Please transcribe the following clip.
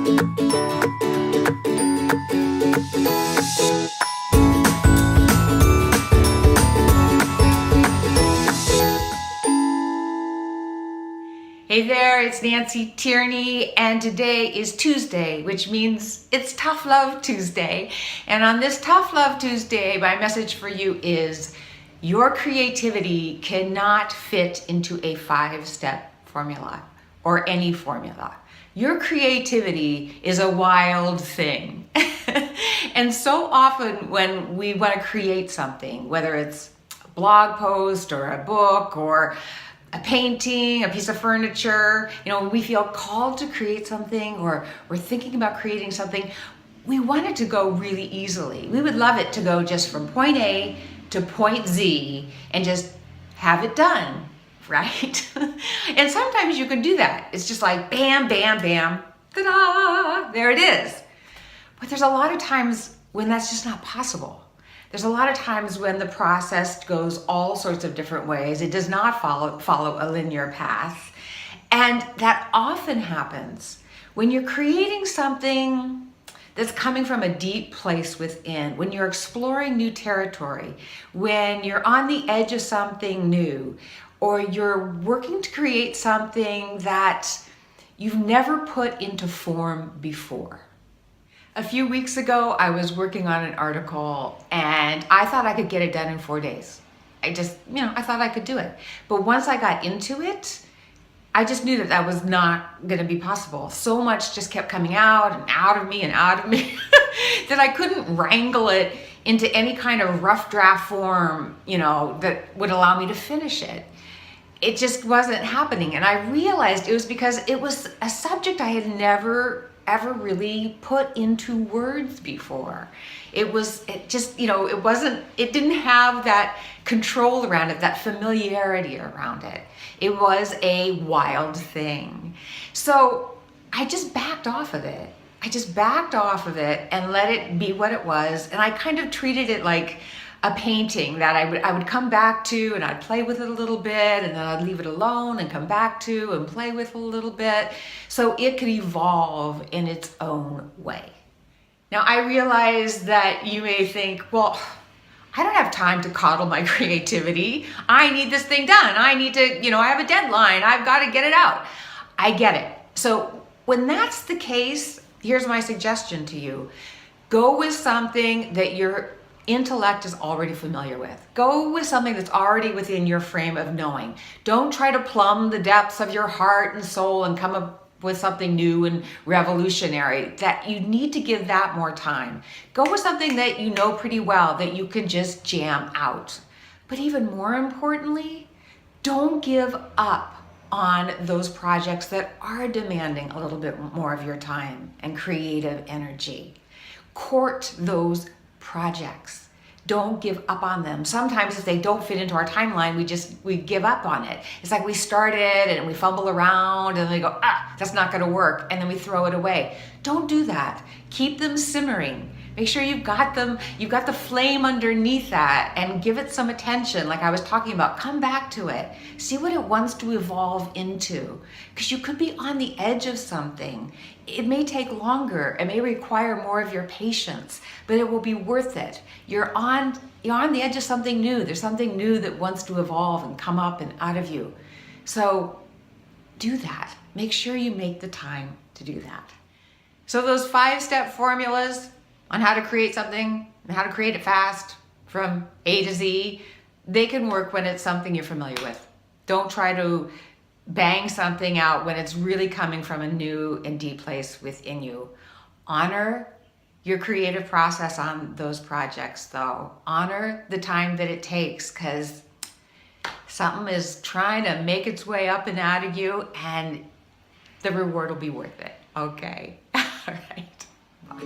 Hey there, it's Nancy Tierney, and today is Tuesday, which means it's Tough Love Tuesday. And on this Tough Love Tuesday, my message for you is your creativity cannot fit into a 5-step formula or any formula. Your creativity is a wild thing. And so often when we want to create something, whether it's a blog post or a book or a painting, a piece of furniture, when we feel called to create something or we're thinking about creating something, we want it to go really easily. We would love it to go just from point A to point Z and just have it done, right? And sometimes you can do that. It's just like bam, bam, bam, ta-da, there it is. But there's a lot of times when that's just not possible. There's a lot of times when the process goes all sorts of different ways. It does not follow a linear path. And that often happens when you're creating something that's coming from a deep place within, when you're exploring new territory, when you're on the edge of something new, or you're working to create something that you've never put into form before. A few weeks ago, I was working on an article and I thought I could get it done in 4 days. I thought I could do it. But once I got into it, I just knew that that was not going to be possible. So much just kept coming out and out of me and out of me that I couldn't wrangle it into any kind of rough draft form, that would allow me to finish it. It just wasn't happening. And I realized it was because it was a subject I had never ever really put into words before. It didn't have that control around it, that familiarity around it. It was a wild thing. So I just backed off of it. And let it be what it was. And I kind of treated it like a painting that I would come back to, and I'd play with it a little bit, and then I'd leave it alone and come back to and play with it a little bit so it could evolve in its own way. Now I realize that you may think, well, I don't have time to coddle my creativity. I need this thing done. I need to, I have a deadline. I've got to get it out. I get it. So when that's the case, here's my suggestion to you. Go with something that your intellect is already familiar with. Go with something that's already within your frame of knowing. Don't try to plumb the depths of your heart and soul and come up with something new and revolutionary. That you need to give that more time. Go with something that you know pretty well, that you can just jam out. But even more importantly, don't give up on those projects that are demanding a little bit more of your time and creative energy. Court those projects. Don't give up on them. Sometimes if they don't fit into our timeline, we give up on it. It's like we started and we fumble around and we go, that's not going to work. And then we throw it away. Don't do that. Keep them simmering. Make sure you've got the flame underneath that, and give it some attention. Like I was talking about, come back to it. See what it wants to evolve into. Because you could be on the edge of something. It may take longer. It may require more of your patience, but it will be worth it. You're on the edge of something new. There's something new that wants to evolve and come up and out of you. So do that. Make sure you make the time to do that. So those 5-step formulas on how to create something and how to create it fast from A to Z, they can work when it's something you're familiar with. Don't try to bang something out when it's really coming from a new and deep place within you. Honor your creative process on those projects though. Honor the time that it takes, because something is trying to make its way up and out of you, and the reward will be worth it. Okay. All right. Bye.